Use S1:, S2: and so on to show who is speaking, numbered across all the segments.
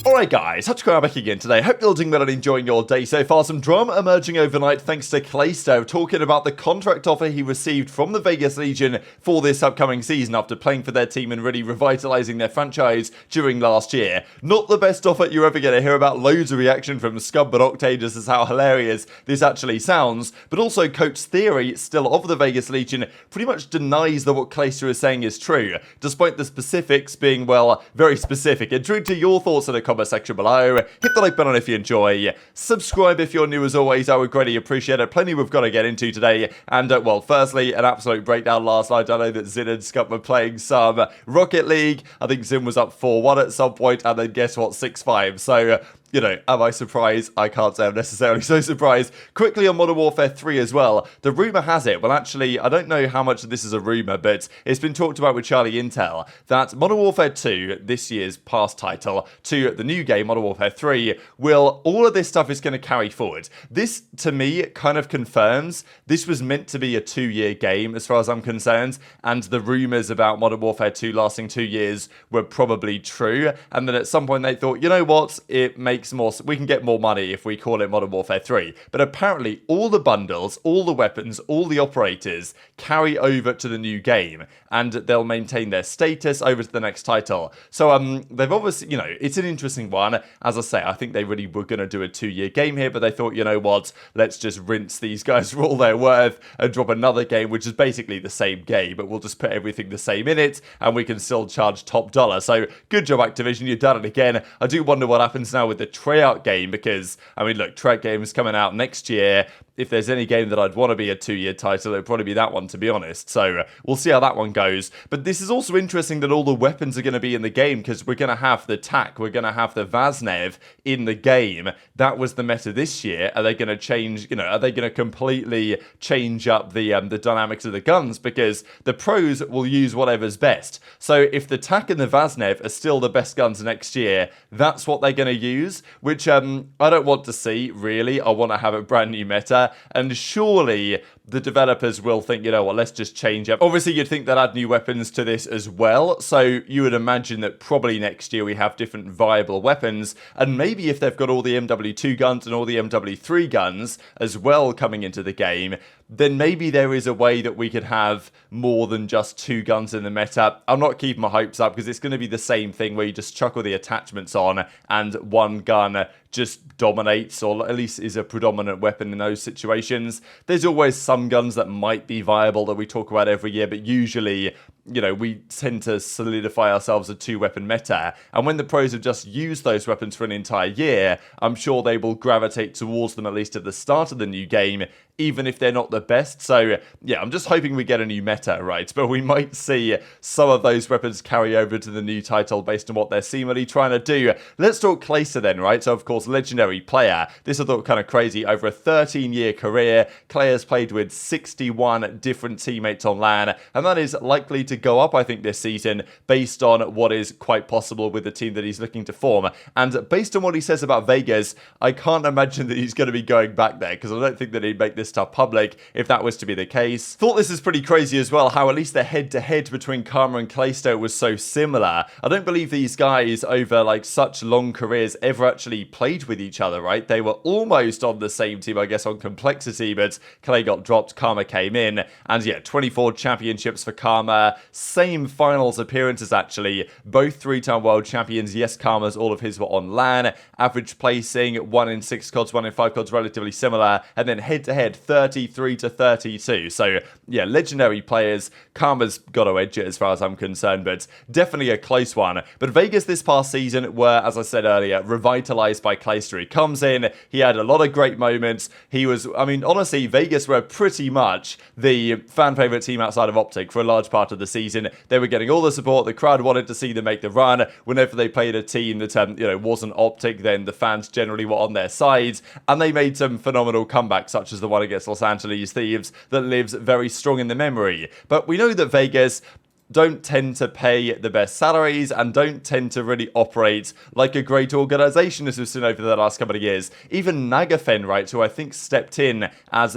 S1: Alright guys, TacticalRab back again today. Hope you're all doing well and enjoying your day so far. Some drama emerging overnight thanks to Clayster talking about the contract offer he received from the Vegas Legion for this upcoming season after playing for their team and really revitalizing their franchise during last year. Not the best offer you're ever going to hear about. Loads of reaction from Scump and OpTic as to how hilarious this actually sounds. But also Coach Theory, still of the Vegas Legion, pretty much denies that what Clayster is saying is true, despite the specifics being, well, very specific. Intrigued to your thoughts in the comment section below. Hit the like button if you enjoy. Subscribe if you're new as always. I would greatly appreciate it. Plenty we've got to get into today. And, well, firstly, an absolute breakdown last night. I know that Zin and Scump were playing some Rocket League. I think Zin was up 4-1 at some point, and then guess what? 6-5. So, you know, am I surprised? I can't say I'm necessarily so surprised. Quickly on Modern Warfare 3 as well. The rumour has it, well actually, I don't know how much of this is a rumour, but it's been talked about with Charlie Intel, that Modern Warfare 2, this year's past title, to the new game, Modern Warfare 3, all of this stuff is going to carry forward. This, to me, kind of confirms this was meant to be a 2-year game, as far as I'm concerned, and the rumours about Modern Warfare 2 lasting 2 years were probably true, and then at some point they thought, you know what, it makes more, we can get more money if we call it Modern Warfare 3. But apparently all the bundles, all the weapons, all the operators carry over to the new game, and they'll maintain their status over to the next title. So they've obviously, you know, it's an interesting one. As I say, I think they really were going to do a 2-year game here, but they thought, you know what, let's just rinse these guys for all they're worth and drop another game, which is basically the same game, but we'll just put everything the same in it, and we can still charge top dollar. So good job, Activision, you've done it again. I do wonder what happens now with the Tryout game, because, I mean, look, Tryout game is coming out next year. If there's any game that I'd want to be a 2-year title, it'd probably be that one, to be honest. So we'll see how that one goes. But this is also interesting that all the weapons are going to be in the game, because we're going to have the TAC, we're going to have the Vaznev in the game. That was the meta this year. Are they going to change, you know, are they going to completely change up the dynamics of the guns? Because the pros will use whatever's best. So if the TAC and the Vaznev are still the best guns next year, that's what they're going to use, which I don't want to see, really. I want to have a brand new meta, and surely the developers will think, you know what, let's just change up. Obviously, you'd think they'd add new weapons to this as well, so you would imagine that probably next year we have different viable weapons, and maybe if they've got all the MW2 guns and all the MW3 guns as well coming into the game, then maybe there is a way that we could have more than just 2 guns in the meta. I'm not keeping my hopes up, because it's going to be the same thing where you just chuck all the attachments on and one gun just dominates, or at least is a predominant weapon in those situations. There's always some guns that might be viable that we talk about every year, but usually, you know, we tend to solidify ourselves a 2-weapon meta, and when the pros have just used those weapons for an entire year, I'm sure they will gravitate towards them, at least at the start of the new game, even if they're not the best. So yeah, I'm just hoping we get a new meta, right? But we might see some of those weapons carry over to the new title based on what they're seemingly trying to do. Let's talk Clayster then, right? So of course, legendary player. This I thought kind of crazy. Over a 13-year career, Clay has played with 61 different teammates on LAN, and that is likely to go up, I think, this season, based on what is quite possible with the team that he's looking to form. And based on what he says about Vegas, I can't imagine that he's going to be going back there, because I don't think that he'd make this stuff public if that was to be the case. Thought this is pretty crazy as well, how at least the head-to-head between Karma and Clayster was so similar. I don't believe these guys, over like such long careers, ever actually played with each other, right? They were almost on the same team, I guess, on complexity, but Clay got dropped, Karma came in, and yeah, 24 championships for Karma, same finals appearances actually, both 3-time world champions. Yes, Karma's, all of his were on LAN, average placing 1 in 6 CODs, 1 in 5 CODs, relatively similar, and then head-to-head 33 to 32. So yeah, legendary players. Karma's got to edge it as far as I'm concerned, but definitely a close one. But Vegas this past season were, as I said earlier, revitalized by Clayster. He comes in, he had a lot of great moments. He was, I mean, honestly, Vegas were pretty much the fan favorite team outside of OpTic for a large part of the season. They were getting all the support. The crowd wanted to see them make the run. Whenever they played a team that wasn't OpTic, then the fans generally were on their side, and they made some phenomenal comebacks, such as the one against Los Angeles Thieves, that lives very strong in the memory. But we know that Vegas, don't tend to pay the best salaries and don't tend to really operate like a great organization, as we've seen over the last couple of years. Even Nagafen, right, who I think stepped in as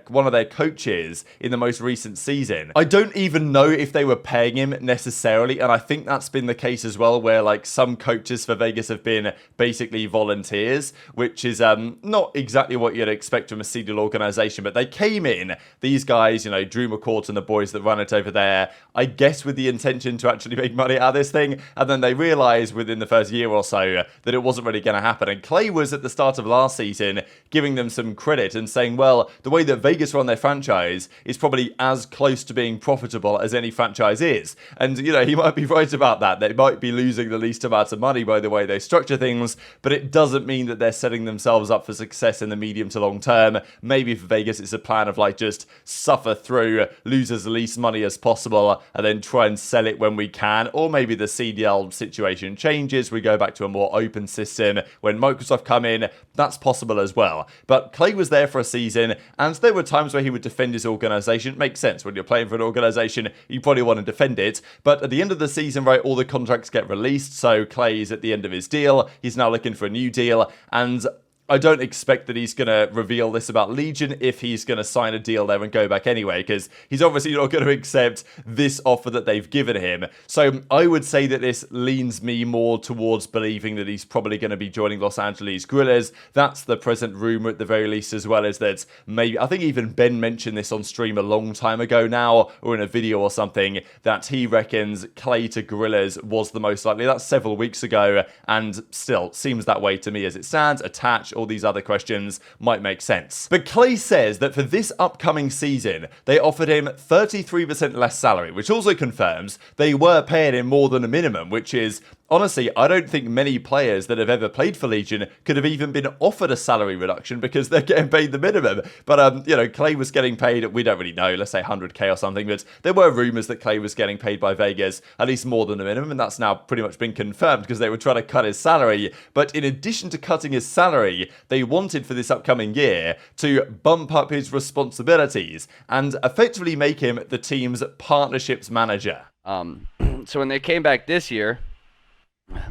S1: one of their coaches in the most recent season, I don't even know if they were paying him necessarily, and I think that's been the case as well, where like some coaches for Vegas have been basically volunteers, which is not exactly what you'd expect from a seeded organization, but they came in, these guys, you know, Drew McCourt and the boys that run it over there, I guess with the intention to actually make money out of this thing, and then they realized within the first year or so that it wasn't really going to happen. And Clay was at the start of last season giving them some credit and saying, well, the way that Vegas run their franchise is probably as close to being profitable as any franchise is. And, you know, he might be right about that. They might be losing the least amount of money by the way they structure things, but it doesn't mean that they're setting themselves up for success in the medium to long term. Maybe for Vegas, it's a plan of like just suffer through, lose as least money as possible, and then try and sell it when we can. Or maybe the CDL situation changes, we go back to a more open system when Microsoft come in. That's possible as well. But Clay was there for a season, and there were times where he would defend his organization. Makes sense. When you're playing for an organization, you probably want to defend it. But at the end of the season, right, all the contracts get released, so Clay is at the end of his deal. He's now looking for a new deal, and I don't expect that he's going to reveal this about Legion if he's going to sign a deal there and go back anyway, because he's obviously not going to accept this offer that they've given him. So I would say that this leans me more towards believing that he's probably going to be joining Los Angeles Guerrillas. That's the present rumor at the very least, as well as that maybe, I think even Ben mentioned this on stream a long time ago now, or in a video or something, that he reckons Clay to Guerrillas was the most likely. That's several weeks ago, and still seems that way to me as it stands. Attached, all these other questions might make sense. But Clay says that for this upcoming season, they offered him 33% less salary, which also confirms they were paying him more than a minimum, which is, honestly, I don't think many players that have ever played for Legion could have even been offered a salary reduction because they're getting paid the minimum. But, you know, Clay was getting paid, we don't really know, let's say 100k or something, but there were rumors that Clay was getting paid by Vegas at least more than the minimum, and that's now pretty much been confirmed because they were trying to cut his salary. But in addition to cutting his salary, they wanted for this upcoming year to bump up his responsibilities and effectively make him the team's partnerships manager.
S2: So when they came back this year,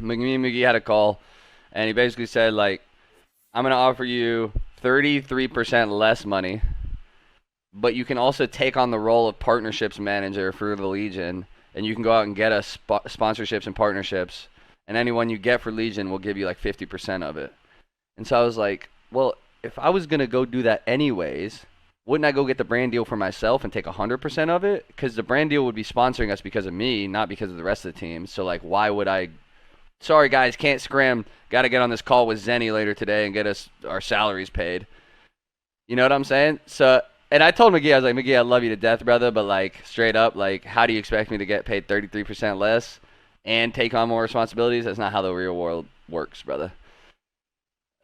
S2: me and MWIII had a call, and he basically said, like, I'm going to offer you 33% less money, but you can also take on the role of partnerships manager for the Legion, and you can go out and get us sponsorships and partnerships, and anyone you get for Legion will give you like 50% of it. And so I was like, well, if I was going to go do that anyways, wouldn't I go get the brand deal for myself and take 100% of it? Because the brand deal would be sponsoring us because of me, not because of the rest of the team. So, like, why would I... Sorry, guys, can't scram. Got to get on this call with Zenny later today and get us our salaries paid. You know what I'm saying? So, and I told MWIII, I was like, MWIII, I love you to death, brother, but, like, straight up, like, how do you expect me to get paid 33% less and take on more responsibilities? That's not how the real world works, brother.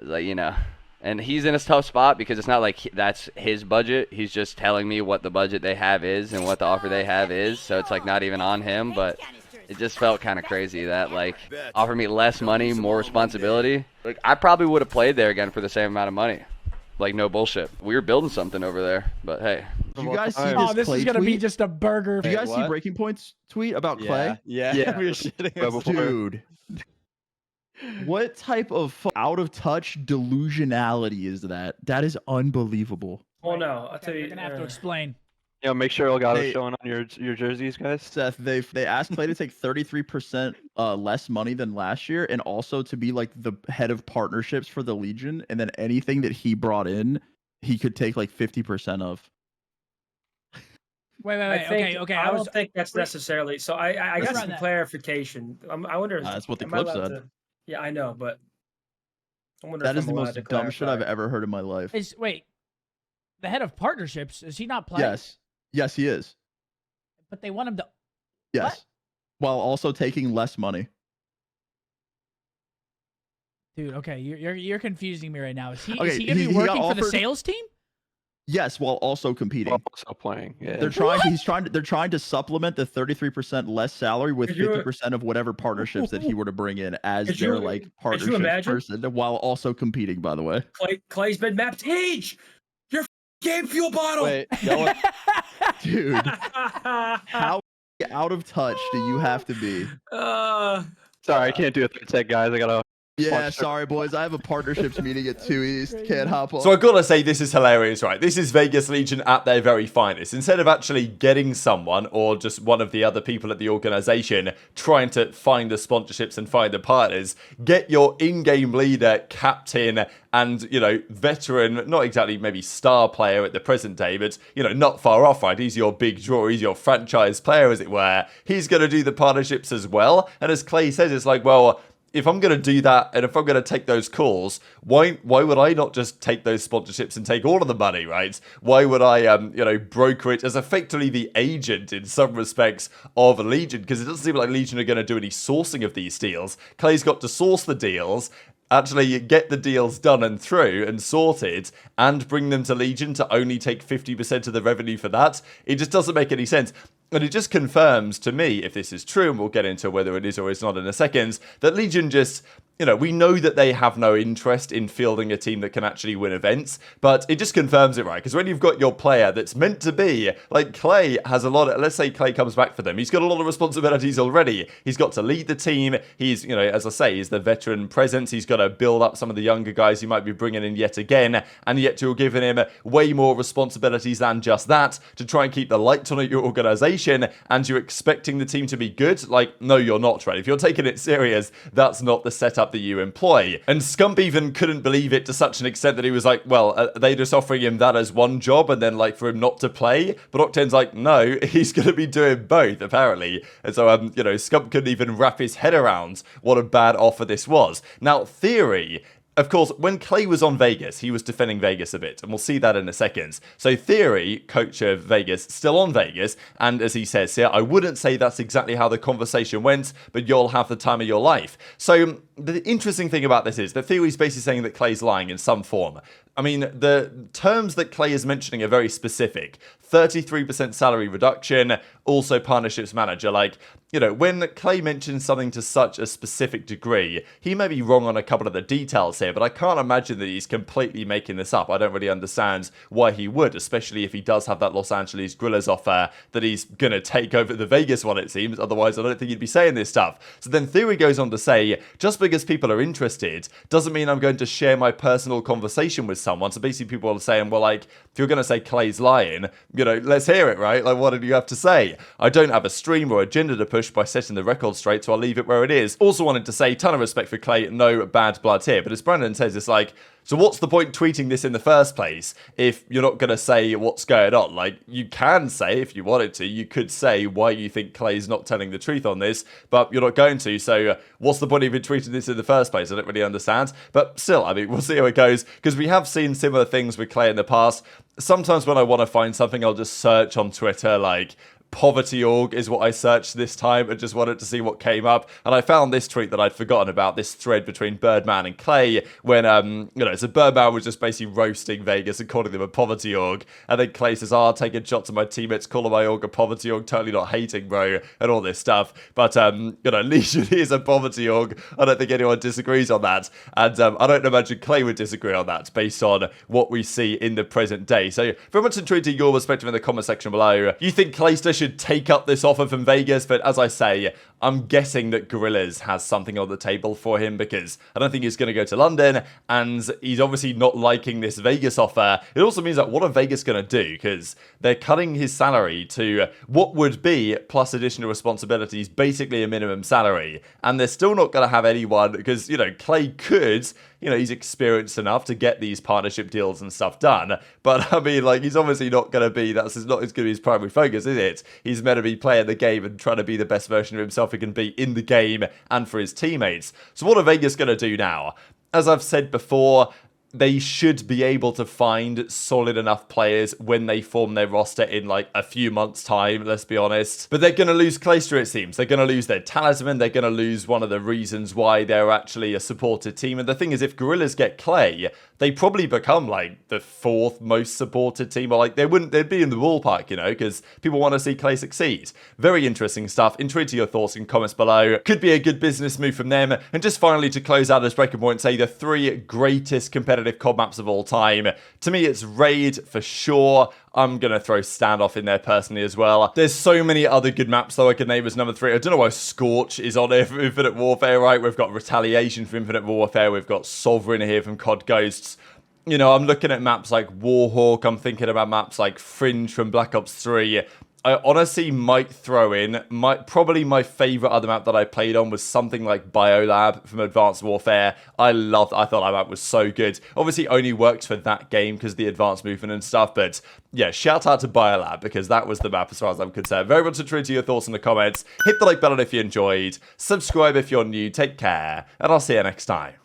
S2: Like, you know, and he's in a tough spot because it's not like that's his budget. He's just telling me what the budget they have is and what the offer they have is. So it's like not even on him, but it just felt kind of crazy that like offer me less money, more responsibility. Like I probably would have played there again for the same amount of money. Like no bullshit. We were building something over there, but hey.
S3: Did you guys see this
S4: Oh, this
S3: Clay
S4: is gonna
S3: tweet?
S4: be just a burger.
S3: Did you guys see Breaking Point's tweet about Clay?
S5: Yeah. We were shitting.
S3: Dude. What type of out of touch delusionality is that? That is unbelievable.
S6: Well, no, I'll tell you.
S4: You're gonna have to explain.
S5: Yeah, make sure Elgato's showing on your jerseys, guys.
S3: Seth, they asked Clay to take 33% less money than last year, and also to be like the head of partnerships for the Legion, and then anything that he brought in, he could take like 50% of.
S4: Wait. Okay.
S6: I don't think that's necessarily. So I got some clarification. I wonder.
S3: That's what the clip said.
S6: Yeah, I know, but I wonder.
S3: That is the most dumb shit I've ever heard in my life.
S4: Wait, the head of partnerships, is he not playing?
S3: Yes, he is.
S4: But they want him to.
S3: Yes,
S4: what?
S3: While also taking less money.
S4: Dude, okay, you're confusing me right now. Is he
S3: okay,
S4: is he gonna be working for the sales team?
S3: Yes, while also competing.
S5: While also playing. Yeah.
S3: They're trying to supplement the 33% less salary with 50% of whatever partnerships that he were to bring in as their like partnership person, while also competing. By the way,
S6: Clay's been mapped age. Your game fuel bottle.
S5: Wait,
S3: dude, how out of touch do you have to be?
S5: Sorry, I can't do a third set, guys. I gotta.
S3: Yeah, sorry, boys. I have a partnerships meeting at 2 East. Can't hop on.
S1: So I gotta say, this is hilarious, right? This is Vegas Legion at their very finest. Instead of actually getting someone or just one of the other people at the organization trying to find the sponsorships and find the partners, get your in-game leader, captain, and, you know, veteran, not exactly maybe star player at the present day, but, you know, not far off, right? He's your big draw. He's your franchise player, as it were. He's going to do the partnerships as well. And as Clay says, it's like, well, if I'm going to do that and if I'm going to take those calls, why would I not just take those sponsorships and take all of the money, right? Why would I, you know, broker it as effectively the agent in some respects of Legion? Because it doesn't seem like Legion are going to do any sourcing of these deals. Clay's got to source the deals, actually get the deals done and through and sorted and bring them to Legion to only take 50% of the revenue for that. It just doesn't make any sense. And it just confirms to me, if this is true, and we'll get into whether it is or is not in a second, that Legion just, you know, we know that they have no interest in fielding a team that can actually win events, but it just confirms it, right? Because when you've got your player that's meant to be, like Clay has a lot of, let's say Clay comes back for them, he's got a lot of responsibilities already. He's got to lead the team. He's, you know, as I say, he's the veteran presence. He's got to build up some of the younger guys he might be bringing in yet again, and yet you're giving him way more responsibilities than just that to try and keep the lights on at your organization. And you're expecting the team to be good? Like, no, you're not, right? If you're taking it serious, that's not the setup that you employ. And Scump even couldn't believe it to such an extent that he was like, well, are they just offering him that as one job and then, like, for him not to play? But Octane's like, no, he's going to be doing both, apparently. And so, you know, Scump couldn't even wrap his head around what a bad offer this was. Now, Theory, of course, when Clay was on Vegas, he was defending Vegas a bit, and we'll see that in a second. So Theory, coach of Vegas, still on Vegas, and as he says here, I wouldn't say that's exactly how the conversation went, but you'll have the time of your life. So the interesting thing about this is that Theory's basically saying that Clay's lying in some form. I mean, the terms that Clay is mentioning are very specific. 33% salary reduction, also partnerships manager. Like, you know, when Clay mentions something to such a specific degree, he may be wrong on a couple of the details here, but I can't imagine that he's completely making this up. I don't really understand why he would, especially if he does have that Los Angeles Guerrillas offer that he's going to take over the Vegas one, it seems. Otherwise, I don't think he'd be saying this stuff. So then Theory goes on to say, just because people are interested doesn't mean I'm going to share my personal conversation with someone. So basically people are saying, well, like, if you're going to say Clay's lying, you know, let's hear it, right? Like, what did you have to say? I don't have a stream or agenda to push by setting the record straight, so I'll leave it where it is. Also wanted to say, ton of respect for Clay, no bad blood here. But as Brandon says, it's like, so what's the point tweeting this in the first place if you're not going to say what's going on? Like, you can say, if you wanted to, you could say why you think Clay's not telling the truth on this, but you're not going to. So what's the point of even tweeting this in the first place? I don't really understand. But still, I mean, we'll see how it goes, because we have seen similar things with Clay in the past. Sometimes when I want to find something, I'll just search on Twitter, like, Poverty org is what I searched this time and just wanted to see what came up. And I found this tweet that I'd forgotten about, this thread between Birdman and Clay when, you know, so Birdman was just basically roasting Vegas and calling them a poverty org. And then Clay says, taking shots at my teammates, calling my org a poverty org, totally not hating, bro, and all this stuff. But, you know, Legion is a poverty org. I don't think anyone disagrees on that. And I don't imagine Clay would disagree on that based on what we see in the present day. So very much intrigued to your perspective in the comment section below. You think Clayster should take up this offer from Vegas, but as I say, I'm guessing that Guerrillas has something on the table for him, because I don't think he's going to go to London, and he's obviously not liking this Vegas offer. It also means that what are Vegas going to do? Because they're cutting his salary to what would be, plus additional responsibilities, basically a minimum salary, and they're still not going to have anyone, because, you know, Clay could, you know, he's experienced enough to get these partnership deals and stuff done. But I mean, like, he's obviously not going to be, that's not going to be his primary focus, is it? He's meant to be playing the game and trying to be the best version of himself he can be in the game and for his teammates. So what are Vegas going to do now? As I've said before, they should be able to find solid enough players when they form their roster in like a few months' time, let's be honest. But they're going to lose Clayster, it seems. They're going to lose their talisman. They're going to lose one of the reasons why they're actually a supported team. And the thing is, if Guerrillas get Clay, they probably become like the fourth most supported team, or like they'd be in the ballpark, you know, because people want to see Clay succeed. Very interesting stuff. Intrigued to your thoughts in comments below. Could be a good business move from them. And just finally to close out this breaking point, say the three greatest competitors competitive COD maps of all time. To me, it's Raid for sure. I'm going to throw Standoff in there personally as well. There's so many other good maps, though, I could name as number 3. I don't know why Scorch is on here for Infinite Warfare, right? We've got Retaliation for Infinite Warfare. We've got Sovereign here from COD Ghosts. You know, I'm looking at maps like Warhawk. I'm thinking about maps like Fringe from Black Ops 3. I honestly might throw in, probably my favorite other map that I played on was something like Biolab from Advanced Warfare. I thought that map was so good. Obviously only worked for that game because of the advanced movement and stuff, but yeah, shout out to Biolab because that was the map as far as I'm concerned. Very much intrigued to your thoughts in the comments. Hit the like button if you enjoyed, subscribe if you're new, take care, and I'll see you next time.